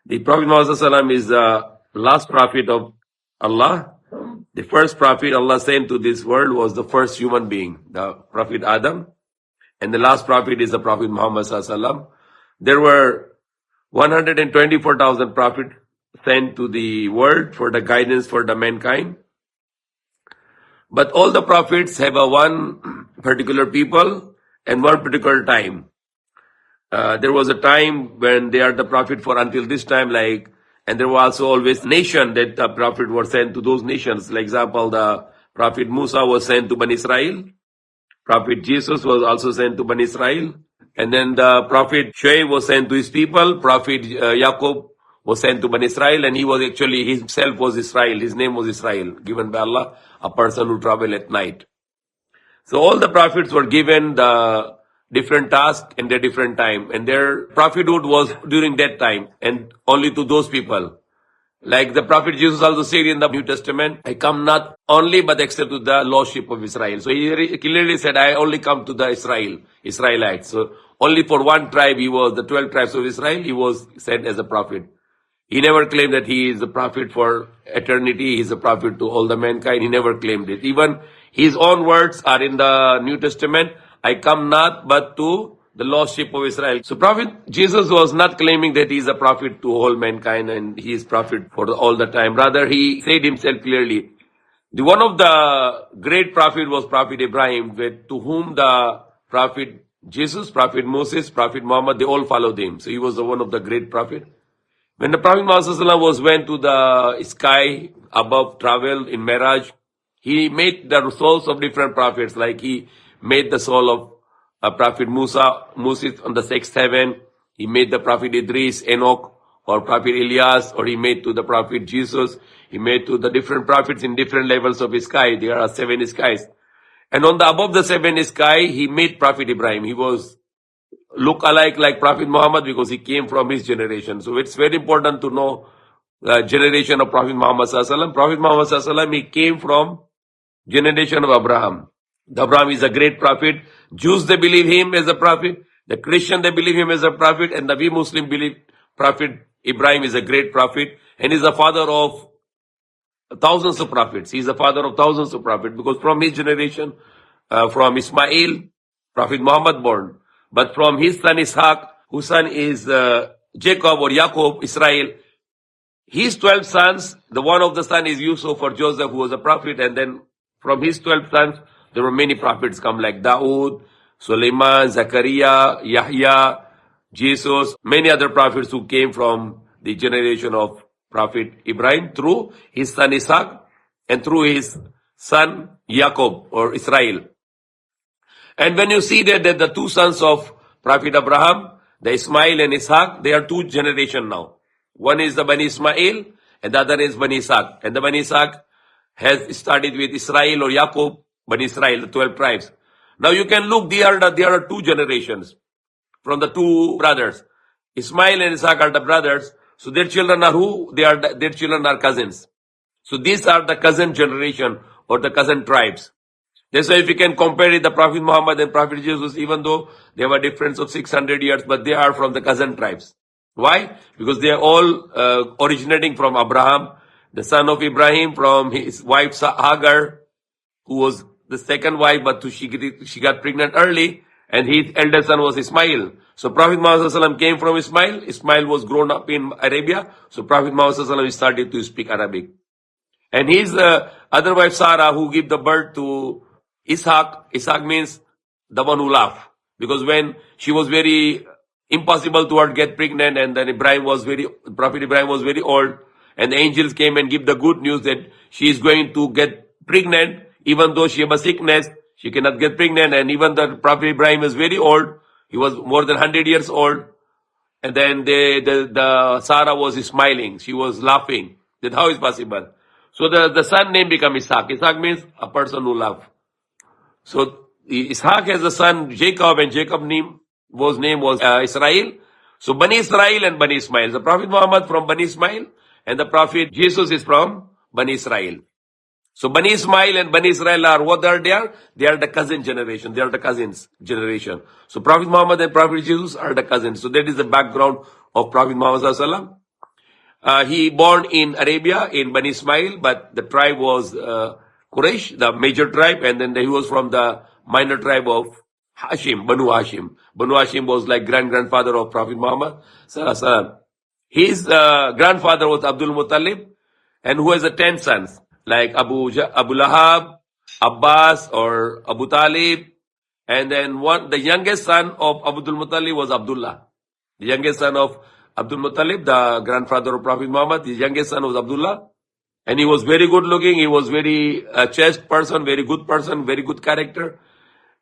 The Prophet Muhammad is the last prophet of Allah. The first prophet Allah sent to this world was the first human being, the Prophet Adam. And the last prophet is the Prophet Muhammad Sallallahu. There were 124,000 prophets sent to the world for the guidance for the mankind. But all the prophets have a one particular people and one particular time. There was a time when they are the prophet for until this time, and there was also always nation that the prophet was sent to those nations. Like example, the Prophet Musa was sent to Bani Israel. Prophet Jesus was also sent to Bani Israel. And then the Prophet Shuaib was sent to his people. Prophet Yaqub was sent to Bani Israel, and he was actually, himself was Israel. His name was Israel, given by Allah, a person who traveled at night. So all the prophets were given the different tasks and their different time. And their prophethood was during that time and only to those people. Like the Prophet Jesus also said in the New Testament, I come not only but except to the lordship of Israel. So he clearly said, I only come to the Israelites. So only for one tribe, he was the 12 tribes of Israel, he was sent as a prophet. He never claimed that he is a prophet for eternity. He is a prophet to all the mankind. He never claimed it. Even his own words are in the New Testament. I come not but to the lordship of Israel. So Prophet Jesus was not claiming that he is a prophet to all mankind and he is prophet for all the time. Rather, he said himself clearly. The one of the great prophet was Prophet Ibrahim, to whom the Prophet Jesus, Prophet Moses, Prophet Muhammad, they all followed him. So he was the one of the great prophet. When the Prophet Muhammad went to the sky above, traveled in Miraj, he made the souls of different prophets. Like he made the soul of Prophet Moses on the sixth heaven. He made the Prophet Idris, Enoch, or Prophet Elias, or he made to the Prophet Jesus. He made to the different prophets in different levels of the sky. There are 7 skies. And on the above the 7 sky, he made Prophet Ibrahim. He was look alike like Prophet Muhammad because he came from his generation. So it's very important to know the generation of Prophet Muhammad Sallallahu. Prophet Muhammad Sallallahu, he came from generation of Abraham. The Abraham is a great prophet. Jews, they believe him as a prophet. The Christian, they believe him as a prophet. And the we Muslim believe Prophet Ibrahim is a great prophet. And he's the father of thousands of prophets. He's the father of thousands of prophets because from his generation, from Ishmael, Prophet Muhammad born. But from his son Ishaq, whose son is Jacob or Jacob, Israel, his 12 sons, the one of the son is Yusuf or Joseph, who was a prophet. And then from his 12 sons, there were many prophets come like Dawood, Suleiman, Zachariah, Yahya, Jesus, many other prophets who came from the generation of Prophet Ibrahim through his son Ishaq and through his son Jacob or Israel. And when you see that the 2 sons of Prophet Abraham, the Ishmael and Ishaq, they are 2 generations now. One is the Bani Ishmael and the other is Bani Ishaq. And the Bani Ishaq has started with Israel or Jacob, Bani Israel, the 12 tribes. Now you can look, there are 2 generations from the 2 brothers. Ishmael and Ishaq are the brothers. So their children are who? Their children are cousins. So these are the cousin generation or the cousin tribes. That's why if you can compare it, the Prophet Muhammad and Prophet Jesus, even though they have a difference of 600 years, but they are from the cousin tribes. Why? Because they are all originating from Abraham, the son of Ibrahim, from his wife Hagar, who was the second wife, but she got pregnant early, and his elder son was Ismail. So Prophet Muhammad came from Ismail. Ismail was grown up in Arabia, so Prophet Muhammad started to speak Arabic. And his other wife Sarah, who gave the birth to Ishaq means the one who laughed. Because when she was very impossible to her get pregnant, and then Prophet Ibrahim was very old, and the angels came and give the good news that she is going to get pregnant, even though she have a sickness, she cannot get pregnant, and even the Prophet Ibrahim is very old, he was more than 100 years old, and then the Sarah was smiling, she was laughing, that how is possible? So the son name became Ishaq. Ishaq means a person who laughs. So Ishaq has a son Jacob, and Jacob's name was Israel. So Bani Israel and Bani Ismail. The Prophet Muhammad from Bani Ismail, and the Prophet Jesus is from Bani Israel. So Bani Ismail and Bani Israel are what are they are? They are the cousin generation. They are the cousins generation. So Prophet Muhammad and Prophet Jesus are the cousins. So that is the background of Prophet Muhammad Sallallahu Alaihi Wasallam. He born in Arabia, in Bani Ismail, but the tribe was Quraysh, the major tribe, and then he was from the minor tribe of Hashim, Banu Hashim. Banu Hashim was like grandfather of Prophet Muhammad Sallallahu Alaihi Wasallam. His grandfather was Abdul Muttalib, and who has 10 sons, like Abu Lahab, Abbas, or Abu Talib, and then the youngest son of Abdul Muttalib was Abdullah. The youngest son of Abdul Muttalib, the grandfather of Prophet Muhammad, his youngest son was Abdullah. And he was very good looking, he was very chaste person, very good character.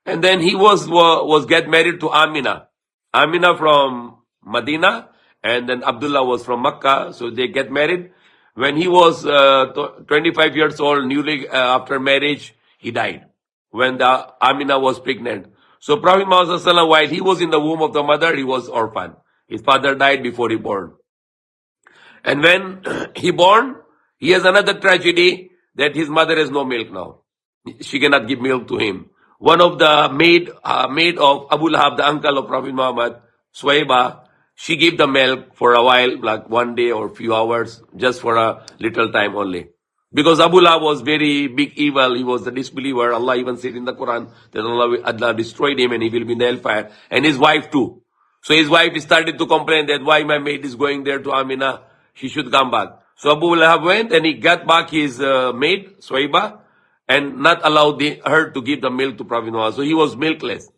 And then he was get married to Amina. Amina from Medina, and then Abdullah was from Makkah, so they get married. When he was 25 years old, newly after marriage, he died. When the Amina was pregnant. So Prophet Muhammad Sallallahu Alaihi Wasallam, while he was in the womb of the mother, he was orphan. His father died before he born. And when he born, he has another tragedy that his mother has no milk now. She cannot give milk to him. One of the maid of Abu Lahab, the uncle of Prophet Muhammad, Suwaiba, she gave the milk for a while, like one day or few hours, just for a little time only. Because Abu Lahab was very big evil, he was a disbeliever. Allah even said in the Quran that Allah destroyed him and he will be in the hellfire. And his wife too. So his wife started to complain that why my maid is going there to Amina, she should come back. So Abu Lahab went and he got back his maid, Suwaiba, and not allowed her to give the milk to Prophet Muhammad. So he was milkless.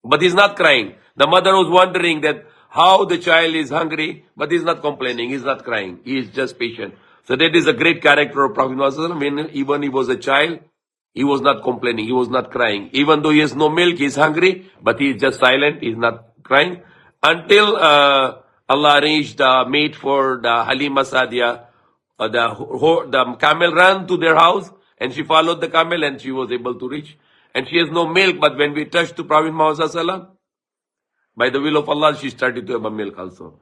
But he's not crying. The mother was wondering that how the child is hungry, but he's not complaining, he's not crying. He is just patient. So that is a great character of Prophet Muhammad. When even he was a child, he was not complaining, he was not crying. Even though he has no milk, he's hungry, but he is just silent, he's not crying. Until Allah arranged the mate for the Halima Sadia, the camel ran to their house, and she followed the camel and she was able to reach. And she has no milk, but when we touched to Prophet Muhammad Sallallahu Alaihi Wasallam, by the will of Allah, she started to have a milk also.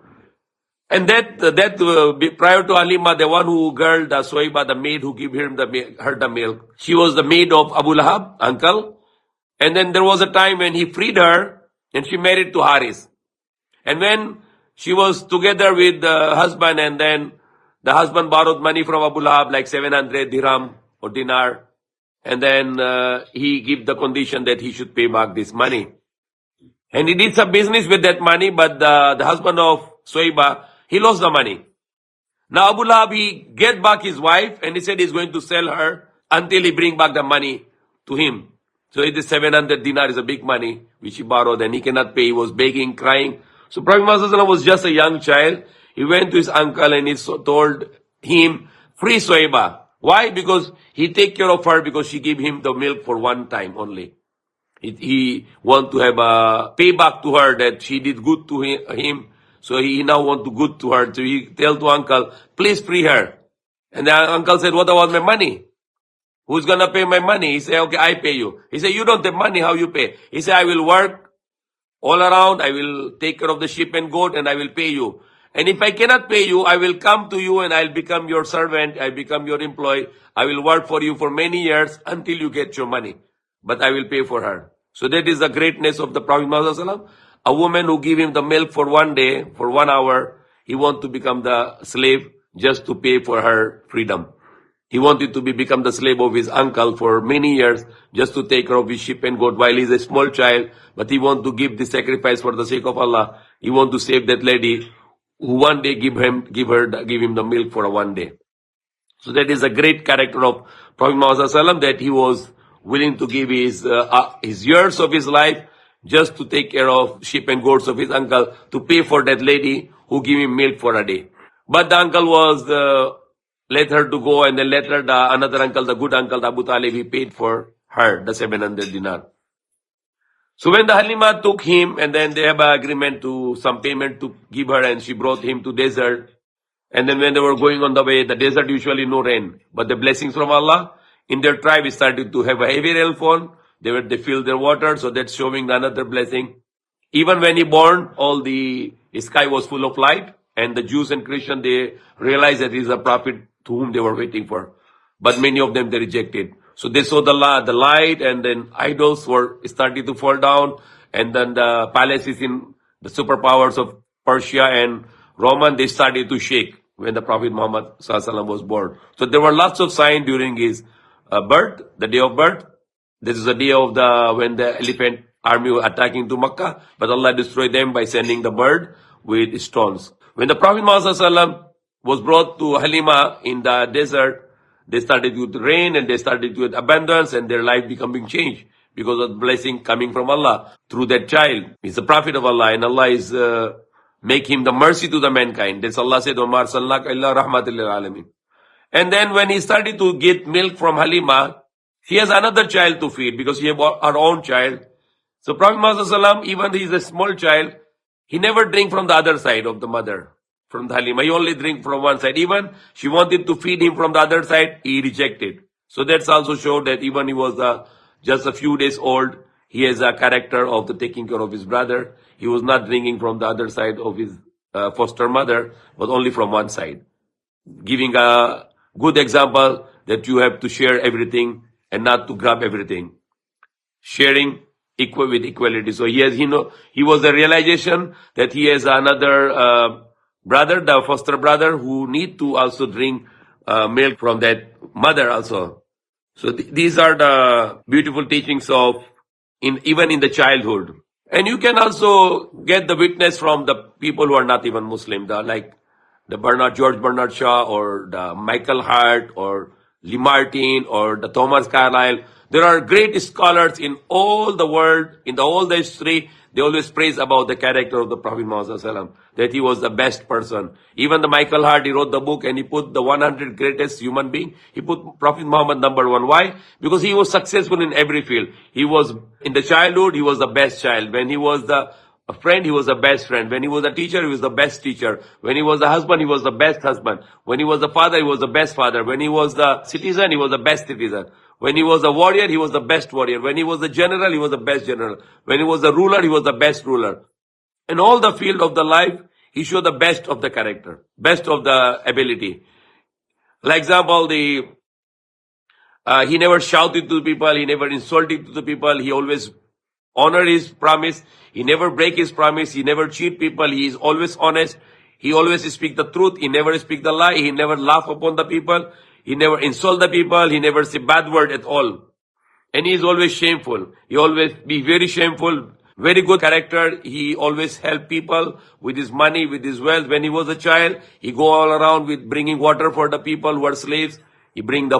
And that prior to Halima, the one who girl, the Suwaiba, the maid who gave her the milk, she was the maid of Abu Lahab, uncle. And then there was a time when he freed her and she married to Haris. And when she was together with the husband, and then the husband borrowed money from Abu Lahab, like 700 dirham or dinar, and then he gave the condition that he should pay back this money. And he did some business with that money, but the husband of Suwaiba, he lost the money. Now Abu Lahab, he get back his wife, and he said he's going to sell her until he bring back the money to him. So it is 700 dinar is a big money, which he borrowed, and he cannot pay. He was begging, crying. So Prophet Muhammad was just a young child. He went to his uncle and he told him, free Suwaiba. Why? Because he take care of her because she gave him the milk for one time only. He want to have a payback to her that she did good to him. So he now want to good to her. So he tell to uncle, please free her. And the uncle said, what about my money? Who's gonna pay my money? He said, okay, I pay you. He said, you don't have money, how you pay? He said, I will work all around, I will take care of the sheep and goat, and I will pay you. And if I cannot pay you, I will come to you and I'll become your servant, I'll become your employee. I will work for you for many years until you get your money. But I will pay for her. So that is the greatness of the Prophet Muhammad. A woman who give him the milk for one day, for 1 hour, he want to become the slave just to pay for her freedom. He wanted to become the slave of his uncle for many years, just to take care of his sheep and goat while he's a small child. But he want to give the sacrifice for the sake of Allah. He want to save that lady who one day give him the milk for one day. So that is a great character of Prophet Muhammad, that he was willing to give his years of his life just to take care of sheep and goats of his uncle, to pay for that lady who gave him milk for a day. But the uncle was let her to go, and then later another uncle, the good uncle, the Abu Talib, he paid for her the 700 dinar. So when the Halima took him, and then they have an agreement to some payment to give her, and she brought him to desert. And then when they were going on the way, the desert usually no rain, but the blessings from Allah, in their tribe started to have a heavy rainfall. They filled their water, so that's showing another blessing. Even when he born, all the sky was full of light, and the Jews and Christians, they realized that he is a prophet to whom they were waiting for. But many of them, they rejected. So they saw the light, and then idols were starting to fall down, and then the palaces in the superpowers of Persia and Roman, they started to shake. when the Prophet Muhammad sallallahu was born. So there were lots of signs during his birth, the day of birth. This is the day of when the elephant army were attacking to Makkah, but Allah destroyed them by sending the bird with stones. When the Prophet Muhammad sallallahu was brought to Halima in the desert, they started with rain and they started with abundance and their life becoming changed because of the blessing coming from Allah through that child. He's the Prophet of Allah and Allah is make him the mercy to the mankind. That's Allah said, وَمَا أَرْسَلْنَاكَ إِلَّا رَحْمَةً لِلْعَالَمِينَ. And then when he started to get milk from Halima, he has another child to feed because he has our own child. So Prophet Muhammad, even he is a small child, he never drink from the other side of the mother, from the Halima. He only drink from one side. Even she wanted to feed him from the other side, he rejected. So that's also showed that even he was just a few days old, he has a character of the taking care of his brother. He was not drinking from the other side of his foster mother, but only from one side. Giving a good example that you have to share everything and not to grab everything. Sharing equal with equality. So he was a realization that he has another brother, the foster brother, who need to also drink milk from that mother also. So these are the beautiful teachings of even in the childhood. And you can also get the witness from the people who are not even Muslim, like the George Bernard Shaw or the Michael Hart or Lee Martin or the Thomas Carlyle. There are great scholars in all the world, in all the history. They always praise about the character of the Prophet Muhammad sallallahu alaihi wasallam, that he was the best person. Even the Michael Hart, he wrote the book and he put the 100 greatest human being. He put Prophet Muhammad number one. Why? Because he was successful in every field. He was in the childhood, he was the best child. When he was a friend, he was the best friend. When he was a teacher, he was the best teacher. When he was a husband, he was the best husband. When he was a father, he was the best father. When he was the citizen, he was the best citizen. When he was a warrior, he was the best warrior. When he was a general, he was the best general. When he was a ruler, he was the best ruler. In all the field of the life, he showed the best of the character, best of the ability. Like example, he never shouted to people, he never insulted to the people, he always honored his promise, he never break his promise, he never cheat people, he is always honest, he always speak the truth, he never speak the lie, he never laugh upon the people, he never insult the people, he never say bad word at all. And he is always shameful. He always be very shameful, very good character. He always help people with his money, with his wealth. When he was a child, he go all around with bringing water for the people who are slaves. He bring the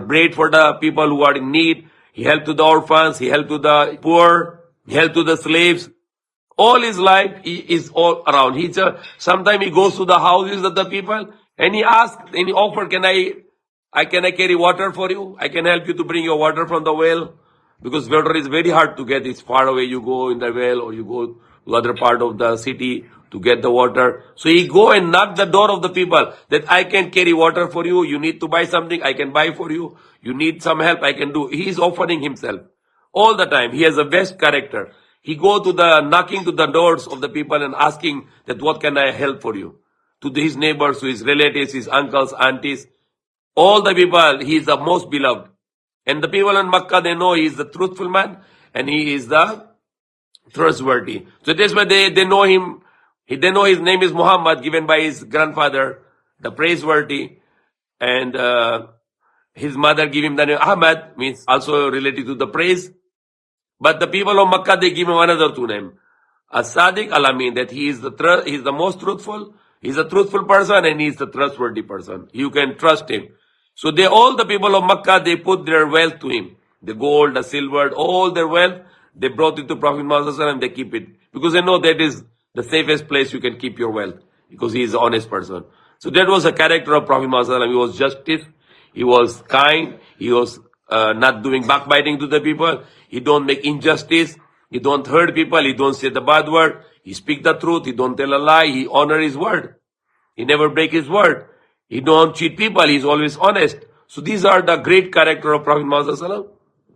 bread for the people who are in need. He helped to the orphans. He helped to the poor. He helped to the slaves. All his life, he is all around. Sometimes he goes to the houses of the people and he asks, and he offer, can I carry water for you? I can help you to bring your water from the well. Because water is very hard to get. It's far away. You go in the well or you go to other part of the city to get the water. So he go and knock the door of the people that I can carry water for you. You need to buy something, I can buy for you. You need some help, I can do. He is offering himself all the time. He has the best character. He go to the knocking to the doors of the people and asking that what can I help for you? To his neighbors, to his relatives, his uncles, aunties. All the people, he is the most beloved. And the people in Makkah, they know he is the truthful man and he is the trustworthy. So that's why they know him. They know his name is Muhammad, given by his grandfather, the praiseworthy. And his mother give him the name Ahmad, means also related to the praise. But the people of Makkah, they give him another two name. As-Sadiq Al-Amin, that he is the most truthful. He's a truthful person and he's the trustworthy person. You can trust him. So all the people of Makkah, they put their wealth to him. The gold, the silver, all their wealth, they brought it to Prophet Muhammad and they keep it. Because they know that is the safest place you can keep your wealth. Because he is an honest person. So that was a character of Prophet Muhammad. He was justice. He was kind. He was not doing backbiting to the people. He don't make injustice. He don't hurt people. He don't say the bad word. He speak the truth. He don't tell a lie. He honor his word. He never break his word. He don't cheat people. He's always honest. So these are the great character of Prophet Muhammad,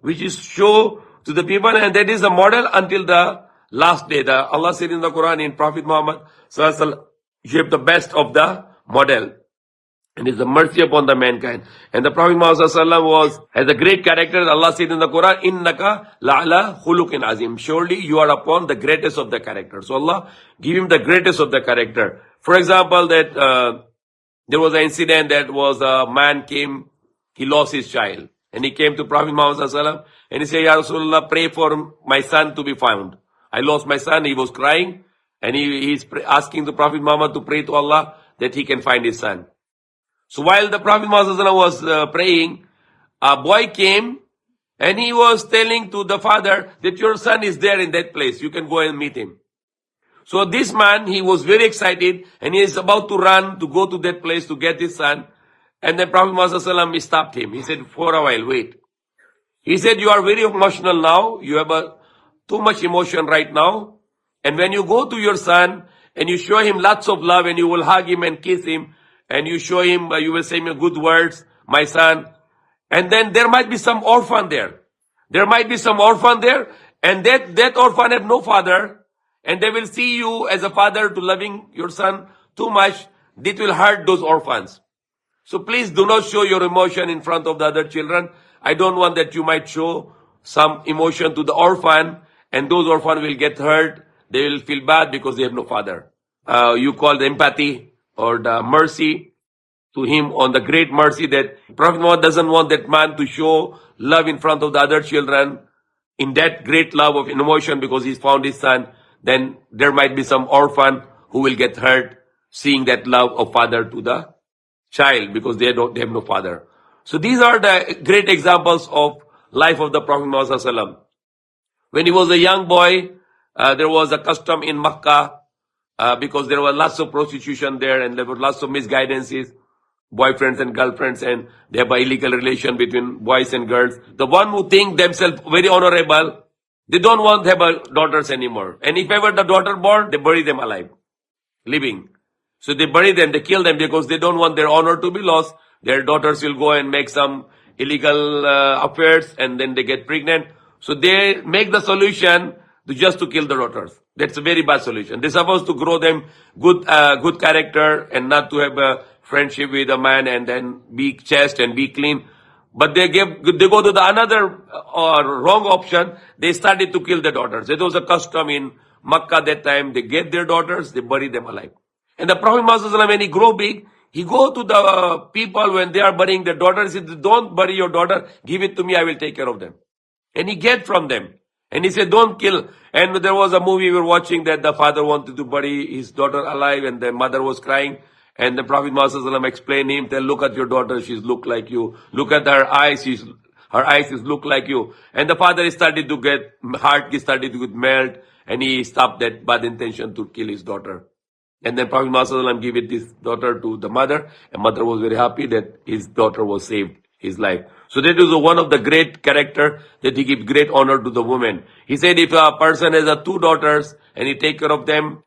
which is show to the people, and that is the model until the last day. Allah said in the Quran, in Prophet Muhammad, you have the best of the model. And is the mercy upon the mankind. And the Prophet Muhammad has a great character. Allah said in the Quran, Innaka la'ala khuluqin azim. Surely you are upon the greatest of the character. So Allah give him the greatest of the character. For example, that There was an incident that was a man came, he lost his child. And he came to Prophet Muhammad Sallallahu Alaihi Wasallam and he said, Ya Rasulullah, pray for my son to be found. I lost my son, he was crying, and he's asking the Prophet Muhammad to pray to Allah that he can find his son. So while the Prophet Muhammad Sallallahu Alaihi Wasallam was praying, a boy came and he was telling to the father that your son is there in that place. You can go and meet him. So this man, he was very excited and he is about to run to go to that place to get his son. And then Prophet Muhammad Sallallahu Alaihi Wasallam stopped him. He said, for a while, wait. He said, you are very emotional now. You have too much emotion right now. And when you go to your son and you show him lots of love and you will hug him and kiss him and you show him, you will say him good words, my son. And then there might be some orphan there. There might be some orphan there and that orphan have no father and they will see you as a father to loving your son too much. It will hurt those orphans. So please do not show your emotion in front of the other children. I don't want that you might show some emotion to the orphan and those orphans will get hurt. They will feel bad because they have no father. You call the empathy or the mercy to him on the great mercy that Prophet Muhammad doesn't want that man to show love in front of the other children in that great love of emotion because he's found his son. Then there might be some orphan who will get hurt seeing that love of father to the child because they have no father. So these are the great examples of life of the Prophet Muhammad Sallallahu Alaihi Wasallam. When he was a young boy, there was a custom in Makkah because there was lots of prostitution there and there were lots of misguidances, boyfriends and girlfriends, and they have an illegal relation between boys and girls. The one who think themselves very honorable, they don't want to have daughters anymore. And if ever the daughter born, they bury them alive, living. So they bury them, they kill them because they don't want their honor to be lost. Their daughters will go and make some illegal affairs and then they get pregnant. So they make the solution just to kill the daughters. That's a very bad solution. They're supposed to grow them good character and not to have a friendship with a man and then be chaste and be clean. But they go to the another wrong option. They started to kill the daughters. It was a custom in Makkah that time. They get their daughters, they bury them alive. And the Prophet Muhammad, when he grow big, he go to the people when they are burying their daughters. He said, don't bury your daughter. Give it to me. I will take care of them. And he get from them. And he said, don't kill. And there was a movie we were watching that the father wanted to bury his daughter alive and the mother was crying. And the Prophet Muhammad explained him, tell, look at your daughter. She's look like you. Look at her eyes. Her eyes look like you. And the father started to get, heart started to melt. And he stopped that bad intention to kill his daughter. And then Prophet Muhammad gave this daughter to the mother, and mother was very happy that his daughter was saved, his life. So that is one of the great character that he gives great honor to the woman. He said if a person has two daughters and he take care of them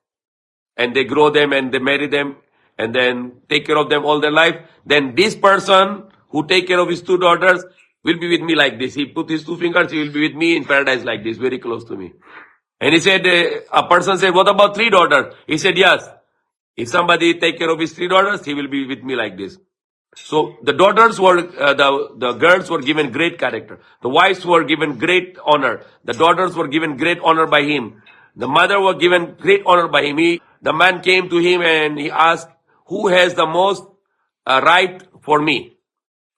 and they grow them and they marry them and then take care of them all their life, then this person who take care of his two daughters will be with me like this. He put his two fingers, he will be with me in paradise like this, very close to me. And he said, a person said, what about three daughters? He said, yes. If somebody take care of his three daughters, he will be with me like this. So the daughters were, the girls were given great character. The wives were given great honor. The daughters were given great honor by him. The mother was given great honor by him. The man came to him and he asked, who has the most right for me?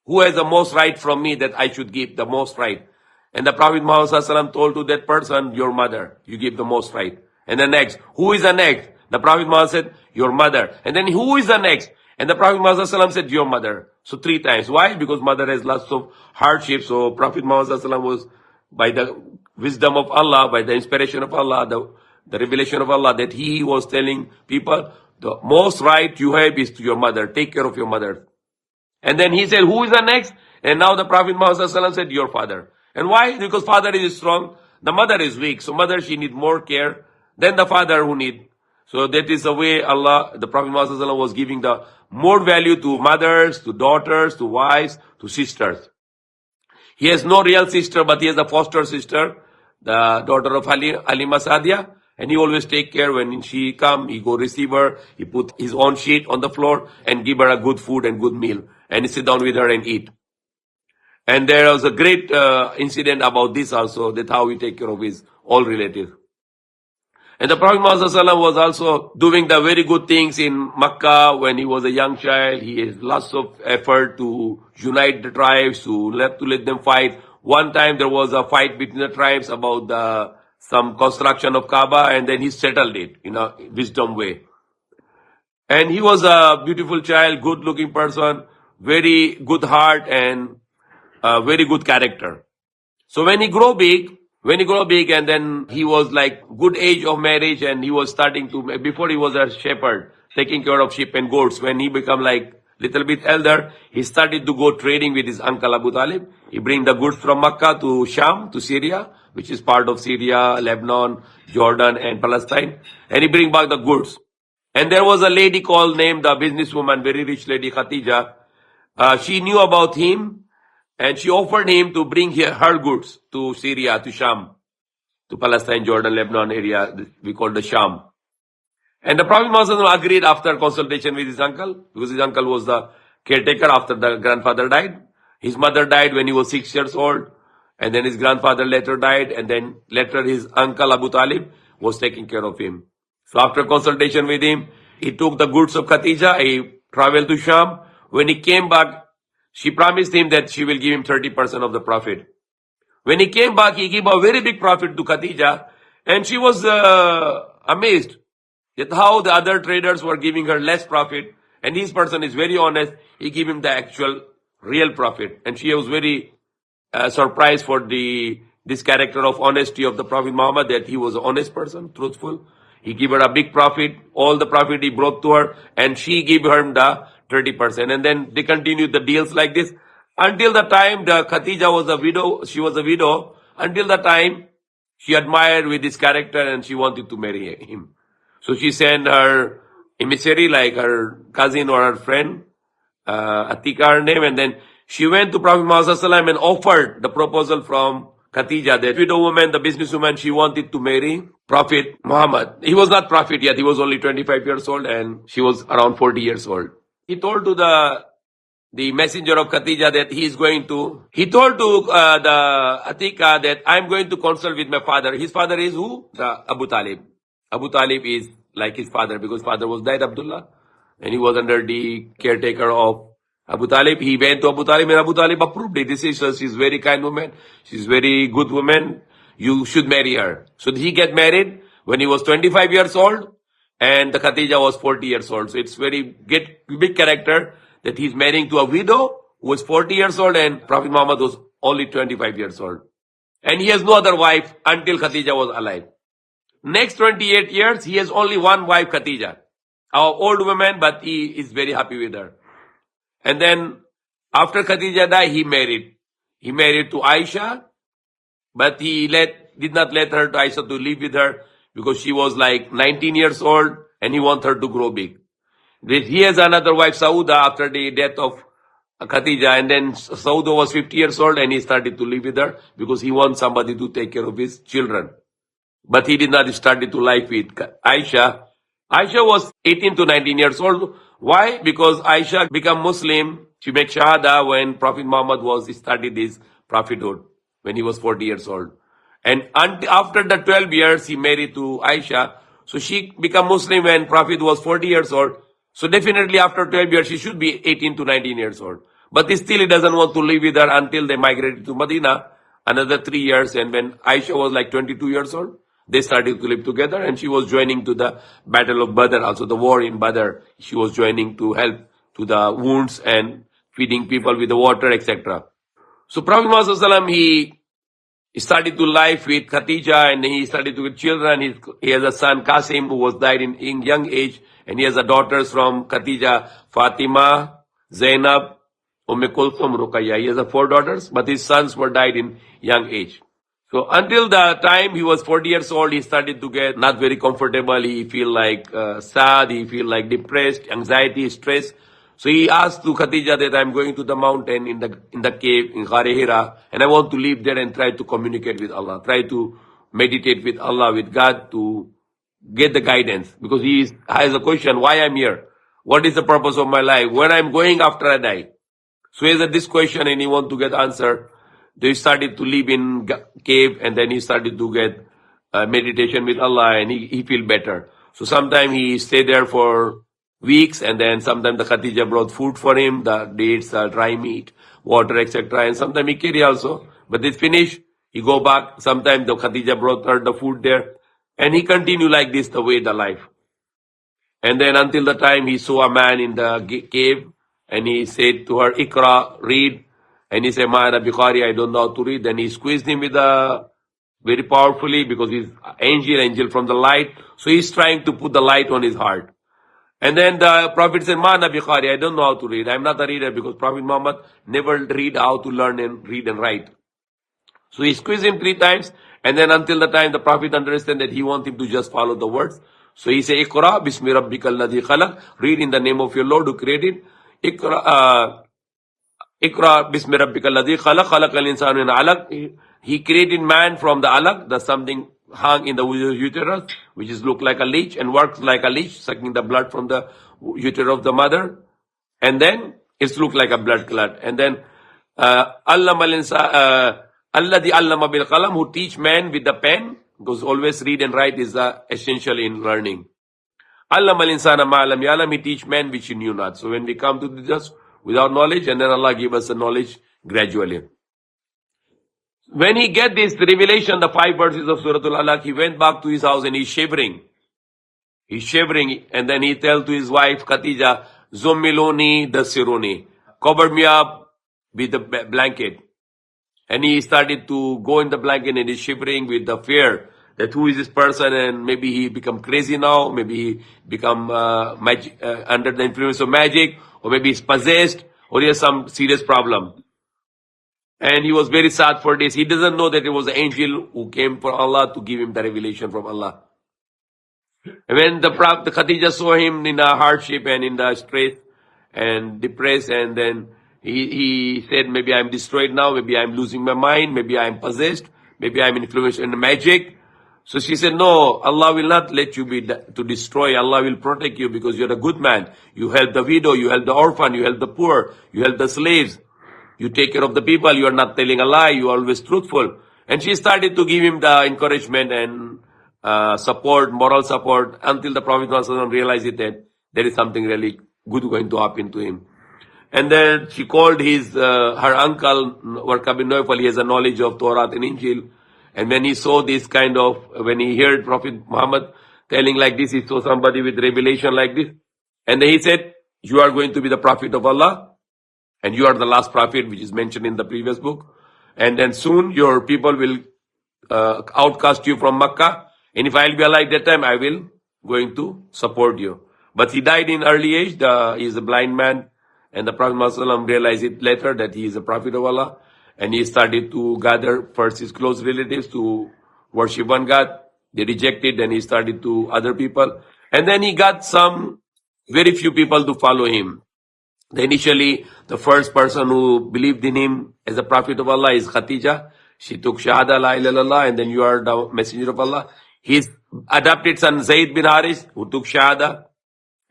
Who has the most right from me that I should give the most right? And the Prophet Muhammad Sallallahu Alaihi Wasallam told to that person, your mother, you give the most right. And the next, who is the next? The Prophet Muhammad said, your mother. And then who is the next? And the Prophet Muhammad Sallallahu Alaihi Wasallam said, your mother. So three times. Why? Because mother has lots of hardships. So Prophet Muhammad Sallallahu Alaihi Wasallam was, by the wisdom of Allah, by the inspiration of Allah, the revelation of Allah, that he was telling people, the most right you have is to your mother. Take care of your mother. And then he said, who is the next? And now the Prophet Muhammad Sallallahu Alaihi Wasallam said, your father. And why? Because father is strong. The mother is weak. So mother, she need more care than the father who need. So that is the way Allah, the Prophet Muhammad Sallallahu Alaihi Wasallam was giving the more value to mothers, to daughters, to wives, to sisters. He has no real sister, but he has a foster sister, the daughter of Halima Saadia. And he always take care when she come, he go receive her, he put his own sheet on the floor and give her a good food and good meal. And he sit down with her and eat. And there was a great incident about this also, that how he take care of his all relatives. And the Prophet Muhammad was also doing the very good things in Makkah when he was a young child. He has lots of effort to unite the tribes, to let them fight. One time there was a fight between the tribes about some construction of Kaaba, and then he settled it in a wisdom way. And he was a beautiful child, good-looking person, very good heart, and very good character. So when he grew big, and then he was like good age of marriage, and he was starting to, before he was a shepherd, taking care of sheep and goats. When he became like little bit elder, he started to go trading with his uncle Abu Talib. He bring the goods from Makkah to Sham, to Syria, which is part of Syria, Lebanon, Jordan, and Palestine. And he bring back the goods. And there was a lady named a businesswoman, very rich lady, Khatija. She knew about him, and she offered him to bring her goods to Syria, to Sham, to Palestine, Jordan, Lebanon area, we call the Sham. And the Prophet Muhammad agreed after consultation with his uncle, because his uncle was the caretaker after the grandfather died. His mother died when he was 6 years old, and then his grandfather later died, and then later his uncle Abu Talib was taking care of him. So after consultation with him, he took the goods of Khatija, he traveled to Sham. When he came back, she promised him that she will give him 30% of the profit. When he came back, he gave a very big profit to Khatija, and she was amazed that how the other traders were giving her less profit, and this person is very honest. He gave him the actual real profit, and she was very surprised for this character of honesty of the Prophet Muhammad, that he was an honest person, truthful. He gave her a big profit, all the profit he brought to her, and she gave her the 30%. And then they continued the deals like this until the time the Khatija was a widow. She was a widow until the time she admired with his character and she wanted to marry him. So she sent her emissary, like her cousin or her friend, Atika her name, and then she went to Prophet Muhammad and offered the proposal from Khatija, the widow woman, the businesswoman. She wanted to marry Prophet Muhammad. He was not Prophet yet. He was only 25 years old, and she was around 40 years old. He told to the messenger of Khatija that he told to the Atika that I'm going to consult with my father. His father is who? The Abu Talib. Abu Talib is like his father, because his father was died, Abdullah, and he was under the caretaker of Abu Talib. He went to Abu Talib, and Abu Talib approved it. This is she's very kind woman. She's very good woman. You should marry her. So he get married when he was 25 years old, and the Khatija was 40 years old. So it's very big character that he's marrying to a widow who was 40 years old, and Prophet Muhammad was only 25 years old. And he has no other wife until Khatija was alive. Next 28 years, he has only one wife, Khatija, our old woman, but he is very happy with her. And then after Khatija died, he married. He married to Aisha, but he did not let her to Aisha to live with her because she was like 19 years old and he wanted her to grow big. He has another wife, Sauda, after the death of Khatija, and then Sauda was 50 years old and he started to live with her because he wants somebody to take care of his children. But he did not start to life with Aisha. Aisha was 18 to 19 years old. Why? Because Aisha became Muslim. She made Shahada when Prophet Muhammad started his prophethood when he was 40 years old. And after the 12 years, he married to Aisha. So she became Muslim when Prophet was 40 years old. So definitely after 12 years, she should be 18 to 19 years old. But still he doesn't want to live with her until they migrated to Medina, another 3 years. And when Aisha was like 22 years old, they started to live together, and she was joining to the Battle of Badr, also the war in Badr. She was joining to help to the wounds and feeding people with the water, etc. So Prophet Muhammad, he started to live with Khatija, and he started to with children. He has a son, Qasim, who was died in young age, and he has a daughters from Khatija, Fatima, Zainab, Kulthum, Ruqayya. He has 4 daughters, but his sons were died in young age. So until the time he was 40 years old, he started to get not very comfortable. He feel like sad. He feel like depressed, anxiety, stress. So he asked to Khatija that I'm going to the mountain in the cave in Ghar Hira, and I want to live there and try to communicate with Allah, try to meditate with Allah, with God, to get the guidance. Because he has a question, why I'm here? What is the purpose of my life? Where I'm going after I die? So he has this question and he want to get answer. They started to live in cave, and then he started to get meditation with Allah, and he feel better. So sometimes he stay there for weeks, and then sometimes the Khadija brought food for him, the dates, dry meat, water, etc. And sometimes he carry also. But it's finished, he go back. Sometimes the Khadija brought her the food there, and he continue like this the way the life. And then until the time he saw a man in the cave, and he said to her, Ikra, read. And he said, Ma'ana Bikhari, I don't know how to read. Then he squeezed him with very powerfully, because he's angel from the light. So he's trying to put the light on his heart. And then the Prophet said, Ma'ana Bikhari, I don't know how to read. I'm not a reader, because Prophet Muhammad never read how to learn and read and write. So he squeezed him 3 times, and then until the time the Prophet understand that he wants him to just follow the words. So he said, Iqra bismi rabbikal ladhi khalaq, read in the name of your Lord who created. Iqra bismi rabbikal ladhi khalaq, khalaqal insanu min alaq. He created man from the alaq, the something hung in the uterus, which is look like a leech and works like a leech, sucking the blood from the uterus of the mother. And then it's look like a blood clot. And then Allah the allama bil qalam, who teach man with the pen, because always read and write is essential in learning. Allama al insana ma lam yalam, he teach man which he knew not. So when we come to this without knowledge, and then Allah give us the knowledge gradually. When he get this revelation, the 5 verses of Surah Al-Alaq, he went back to his house and he's shivering. He's shivering, and then he tell to his wife Khatija, Zummiluni dasiruni, cover me up with the blanket. And he started to go in the blanket, and he's shivering with the fear that who is this person, and maybe he become crazy now, maybe he become under the influence of magic, or maybe he's possessed, or he has some serious problem. And he was very sad for this. He doesn't know that it was the angel who came for Allah to give him the revelation from Allah. And when the Khadija saw him in the hardship and in the stress and depressed, and then he said, maybe I'm destroyed now, maybe I'm losing my mind, maybe I'm possessed, maybe I'm influenced in the magic. So she said, no, Allah will not let you be to destroy. Allah will protect you, because you're a good man. You help the widow, you help the orphan, you help the poor, you help the slaves. You take care of the people, you are not telling a lie, you are always truthful. And she started to give him the encouragement and support, moral support, until the Prophet ﷺ realized it, that there is something really good going to happen to him. And then she called her uncle, Warqa bin Nawfal. He has a knowledge of Torah and Injil. And when he saw this when he heard Prophet Muhammad telling like this, he saw somebody with revelation like this. And then he said, you are going to be the Prophet of Allah, and you are the last Prophet, which is mentioned in the previous book. And then soon your people will outcast you from Makkah. And if I'll be alive that time, I will going to support you. But he died in early age. He is a blind man. And the Prophet ﷺ realized it later that he is a Prophet of Allah. And he started to gather first his close relatives to worship one God. They rejected, then he started to other people. And then he got some very few people to follow him. Initially, the first person who believed in him as a Prophet of Allah is Khatija. She took Shahada la ilaha illallah, and then you are the messenger of Allah. His adopted son Zayd bin Haris, who took Shahada.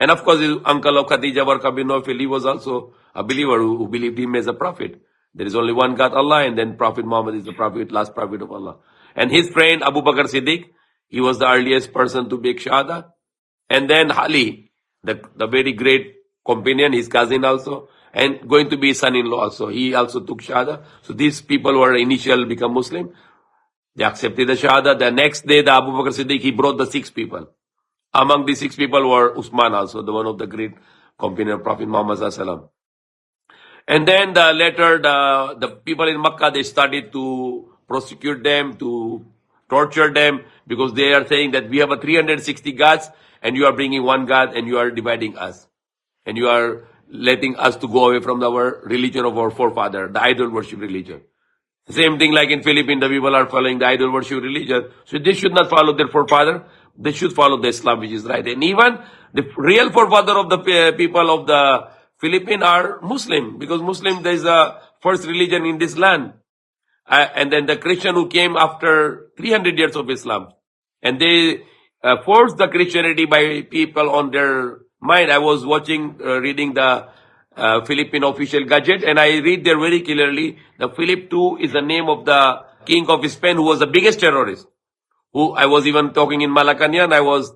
And of course, his uncle of Khadija, Warqa bin Nawfal, he was also a believer who believed him as a prophet. There is only one God, Allah, and then Prophet Muhammad is the prophet, last prophet of Allah. And his friend Abu Bakr Siddiq, he was the earliest person to make Shahada. And then Ali, the very great companion, his cousin also, and going to be his son-in-law also. He also took Shahada. So these people were initially become Muslim. They accepted the Shahada. The next day, the Abu Bakr Siddiq, he brought the 6 people. Among the 6 people were Usman also, the one of the great companion of Prophet Muhammad sallallahu alaihi wasallam. And then later, the people in Makkah, they started to prosecute them, to torture them, because they are saying that we have a 360 gods, and you are bringing one God, and you are dividing us. And you are letting us to go away from our religion of our forefather, the idol worship religion. Same thing like in Philippines, the people are following the idol worship religion. So they should not follow their forefather. They should follow the Islam, which is right. And even the real forefather of the people of the Philippines are Muslim, because Muslim, there is a first religion in this land. And then the Christian who came after 300 years of Islam. And they forced the Christianity by people on their mind. I was reading the Philippine official gadget, and I read there very clearly, the Philip II is the name of the king of Spain, who was the biggest terrorist, who I was even talking in Malacanang, I was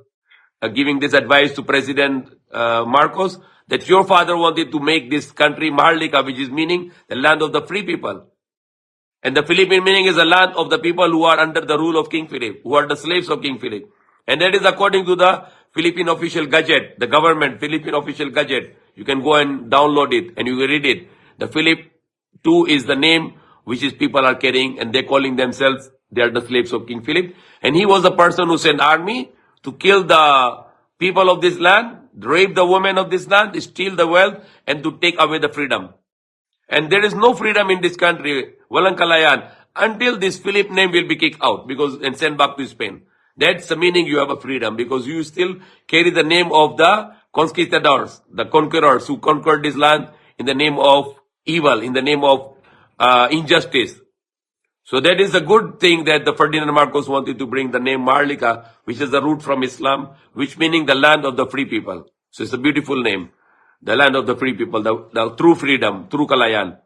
giving this advice to President Marcos, that your father wanted to make this country Maharlika, which is meaning the land of the free people. And the Philippine meaning is the land of the people who are under the rule of King Philip, who are the slaves of King Philip. And that is according to the Philippine official gadget, the government Philippine official gadget. You can go and download it and you will read it. The Philip II is the name which is people are carrying, and they're calling themselves, they are the slaves of King Philip. And he was the person who sent army to kill the people of this land, rape the women of this land, steal the wealth, and to take away the freedom. And there is no freedom in this country, walang kalayan, until this Philip name will be kicked out and sent back to Spain. That's the meaning you have a freedom, because you still carry the name of the conquistadors, the conquerors who conquered this land in the name of evil, in the name of injustice. So that is a good thing that the Ferdinand Marcos wanted to bring the name Maharlika, which is the root from Islam, which meaning the land of the free people. So it's a beautiful name. The land of the free people, the true freedom, true kalayan.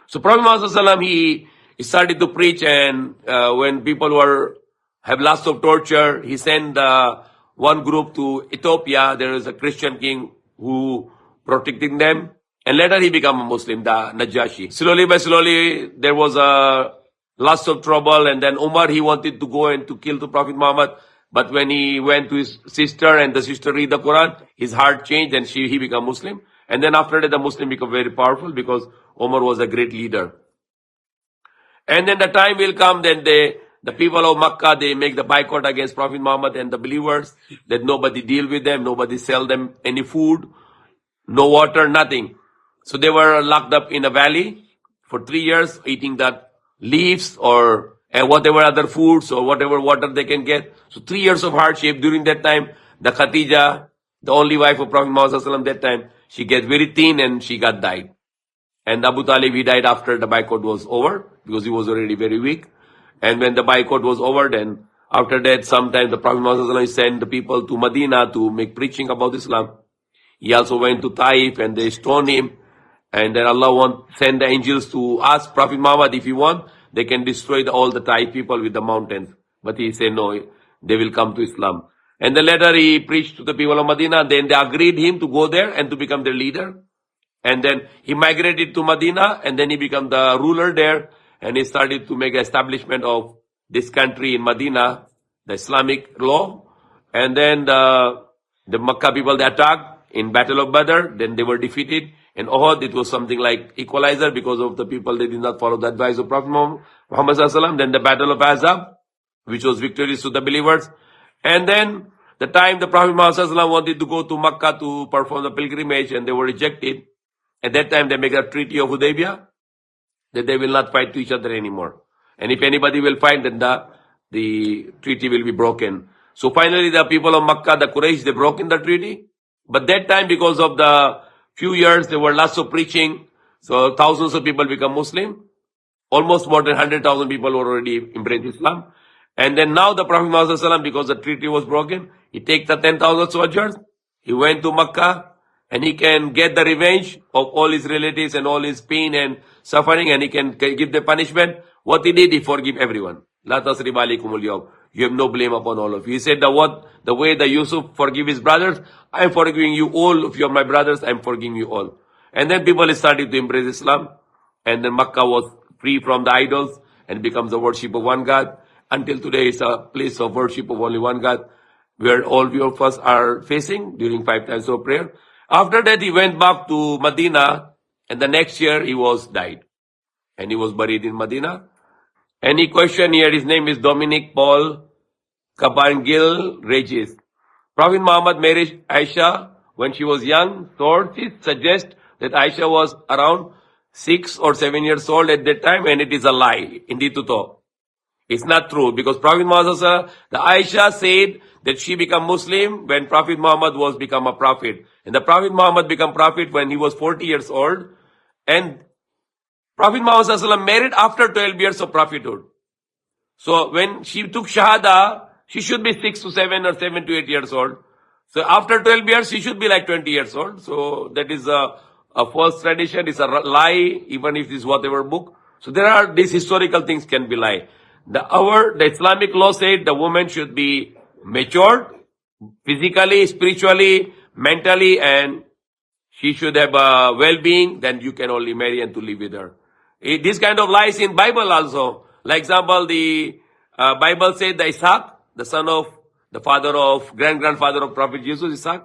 So Prophet Muhammad he started to preach, and when people have lots of torture, he sent one group to Ethiopia. There is a Christian king who protecting them. And later he became a Muslim, the Najashi. Slowly by slowly, there was lots of trouble. And then Umar, he wanted to go and to kill the Prophet Muhammad. But when he went to his sister and the sister read the Quran, his heart changed and he became Muslim. And then after that, the Muslim became very powerful because Umar was a great leader. And then the time will come, then the people of Makkah, they make the boycott against Prophet Muhammad and the believers, that nobody deal with them, nobody sell them any food, no water, nothing. So they were locked up in a valley for 3 years, eating that leaves and whatever other foods or whatever water they can get. So 3 years of hardship. During that time, the Khadija, the only wife of Prophet Muhammad that time, she gets very thin and she got died. And Abu Talib, he died after the boycott was over, because he was already very weak. And when the boycott was over, then after that, sometime the Prophet Muhammad sent the people to Medina to make preaching about Islam. He also went to Taif and they stoned him. And then Allah send the angels to ask Prophet Muhammad, if you want, they can destroy all the Taif people with the mountains. But he said no, they will come to Islam. And then later he preached to the people of Medina. Then they agreed him to go there and to become their leader. And then he migrated to Medina, and then he became the ruler there. And he started to make establishment of this country in Medina, the Islamic law. And then the Makkah people, they attacked in Battle of Badr. Then they were defeated. In Uhud, it was something like equalizer because of the people, they did not follow the advice of Prophet Muhammad Sallallahu. Then the Battle of Azab, which was victorious to the believers. And then the time the Prophet Muhammad Sallallahu wanted to go to Makkah to perform the pilgrimage, and they were rejected. At that time, they make a treaty of Hudaybiyah, that they will not fight to each other anymore. And if anybody will fight, then the treaty will be broken. So finally, the people of Makkah, the Quraysh, they broke in the treaty. But that time, because of the few years, there were lots of preaching. So thousands of people become Muslim. Almost more than 100,000 people were already embraced Islam. And then now the Prophet Muhammad Sallallahu, because the treaty was broken, he takes the 10,000 soldiers. He went to Makkah, and he can get the revenge of all his relatives and all his pain and suffering, and he can give the punishment. What he did, he forgive everyone. La tasriba alaykumul yawm. You have no blame upon all of you. He said the way that Yusuf forgive his brothers, I am forgiving you all. If you are my brothers, I am forgiving you all. And then people started to embrace Islam. And then Makkah was free from the idols and becomes the worship of one God. Until today, it's a place of worship of only one God, where all of us are facing during 5 times of prayer. After that, he went back to Medina, and the next year he was died. And he was buried in Medina. Any question here? His name is Dominic Paul Kabangil Regis. Prophet Muhammad married Aisha when she was young. Sources suggest that Aisha was around 6 or 7 years old at that time, and it is a lie. Hindi tuto. It's not true, because Prophet Muhammad, the Aisha said that she became Muslim when Prophet Muhammad was become a prophet. And the Prophet Muhammad became prophet when he was 40 years old. And Prophet Muhammad married after 12 years of prophethood. So when she took Shahada, she should be 6 to 7 or 7 to 8 years old. So after 12 years, she should be like 20 years old. So that is a false tradition. It's a lie, even if it's whatever book. So there are these historical things can be lie. The Islamic law said the woman should be matured physically, spiritually, mentally, and she should have a well-being. Then you can only marry and to live with her. This kind of lies in Bible also. Like example, the Bible said the Isaac, the son of the father of grandfather of Prophet Jesus, Isaac.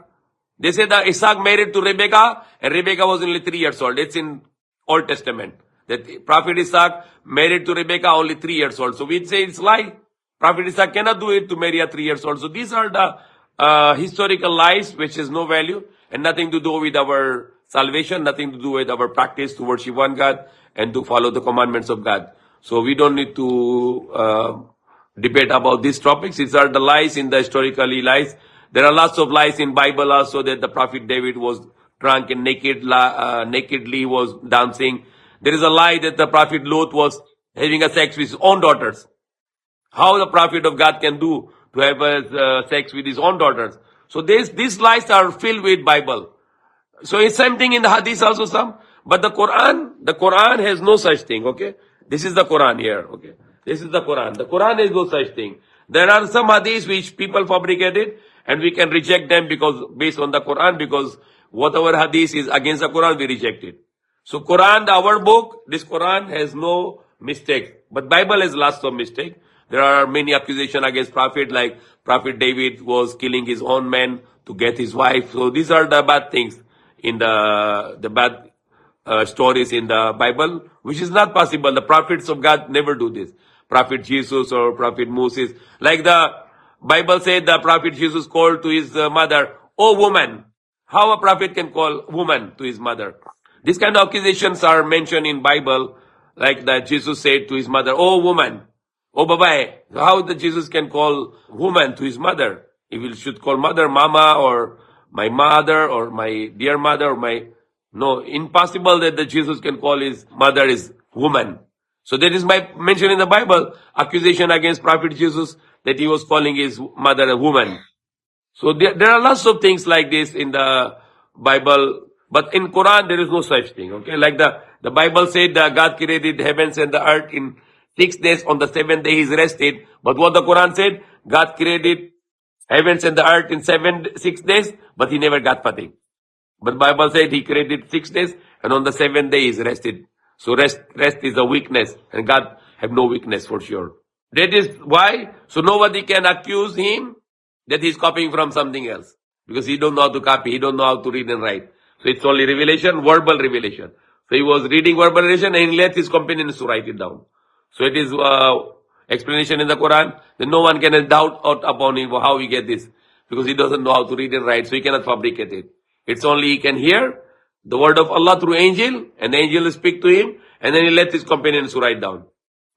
They say that Isaac married to Rebecca, and Rebecca was only 3 years old. It's in Old Testament. That Prophet Isaac married to Rebecca only 3 years old. So we say it's lie. Prophet Isaac cannot do it to marry a 3 years old. So these are the historical lies which has no value and nothing to do with our salvation, nothing to do with our practice to worship one God and to follow the commandments of God. So we don't need to debate about these topics. These are the lies in the historically lies. There are lots of lies in Bible also that the Prophet David was drunk and nakedly was dancing. There is a lie that the Prophet Lot was having a sex with his own daughters. How the Prophet of God can do to have sex with his own daughters. So these lies are filled with Bible. So it's same thing in the Hadith also some. But the Quran has no such thing, okay? This is the Quran here, okay? This is the Quran. The Quran has no such thing. There are some Hadiths which people fabricated and we can reject them because based on the Quran, because whatever Hadith is against the Quran, we reject it. So Quran, our book, this Quran has no mistake. But Bible has lots of mistake. There are many accusations against Prophet, like Prophet David was killing his own men to get his wife. So these are the bad things in the bad stories in the Bible, which is not possible. The prophets of God never do this. Prophet Jesus or Prophet Moses. Like the Bible said, the Prophet Jesus called to his mother, "Oh woman." How a prophet can call woman to his mother? These kind of accusations are mentioned in Bible, like that Jesus said to his mother, "Oh woman." Oh, babae. How the Jesus can call woman to his mother? If he should call mother, mama, or my mother, or my dear mother, or my... No, impossible that the Jesus can call his mother is woman. So that is my mention in the Bible, accusation against Prophet Jesus that he was calling his mother a woman. So there are lots of things like this in the Bible, but in Quran there is no such thing. Okay, like the Bible said that God created heavens and the earth in 6 days. On the 7th day He rested. But what the Quran said, God created heavens and the earth in 6 days, but He never got fatigue. But Bible said He created 6 days, and on the 7th day He rested. So rest is a weakness, and God have no weakness for sure. That is why, so nobody can accuse Him that He's copying from something else. Because He don't know how to copy, He don't know how to read and write. So it's only revelation, verbal revelation. So He was reading verbal revelation and He let His companions to write it down. So it is explanation in the Quran. Then no one can doubt upon him how he get this. Because he doesn't know how to read and write, so he cannot fabricate it. It's only he can hear the word of Allah through angel, and the angel will speak to him, and then he let his companions to write down.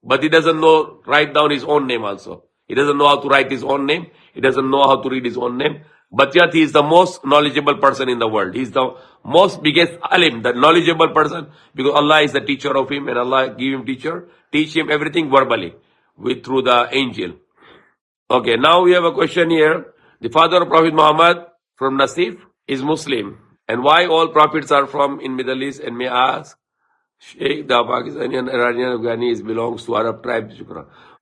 But he doesn't know write down his own name also. He doesn't know how to write his own name. He doesn't know how to read his own name. But yet he is the most knowledgeable person in the world. He is the most biggest alim, the knowledgeable person, because Allah is the teacher of him, and Allah give him teach him everything verbally through the angel. Okay, now we have a question here. The father of Prophet Muhammad from Nasif is Muslim. And why all prophets are from in Middle East? And may I ask, Sheikh, the Pakistani, Iranian, Afghani belongs to Arab tribes.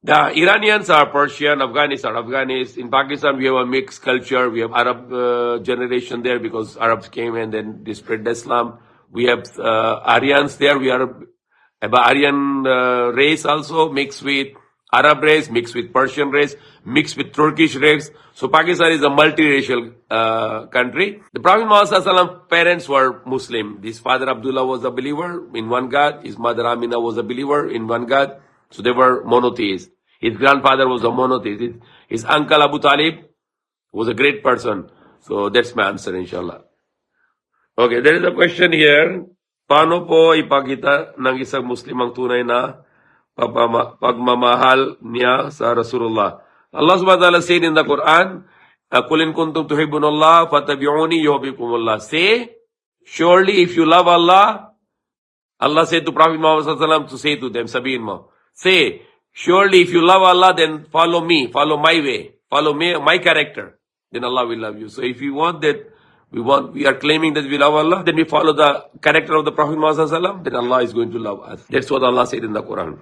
The Iranians are Persian, Afghanis are Afghanis. In Pakistan, we have a mixed culture. We have Arab generation there because Arabs came and then they spread Islam. We have Aryans there. We are Aryan race also mixed with Arab race, mixed with Persian race, mixed with Turkish race. So Pakistan is a multiracial country. The Prophet Muhammad's parents were Muslim. His father Abdullah was a believer in one God. His mother Amina was a believer in one God. So they were monotheists. His grandfather was a monotheist. His uncle Abu Talib was a great person. So that's my answer, inshallah. Okay, there is a question here. Paano po ipakita ng isang Muslim ang tunay na pagmamahal niya sa Rasulullah? Allah subhanahu wa ta'ala said in the Quran, "Qul in kuntum tuhibbunallah fattabi'uni yuhibbukumullah." Say, surely if you love Allah, Allah said to Prophet Muhammad sallallahu alaihi wasallam to say to them, sabihin mo, say, surely if you love Allah, then follow me, follow my way, follow me, my character, then Allah will love you. So if you want that, we are claiming that we love Allah, then we follow the character of the Prophet Muhammad sallallahu alaihi wasallam, then Allah is going to love us. That's what Allah said in the Quran.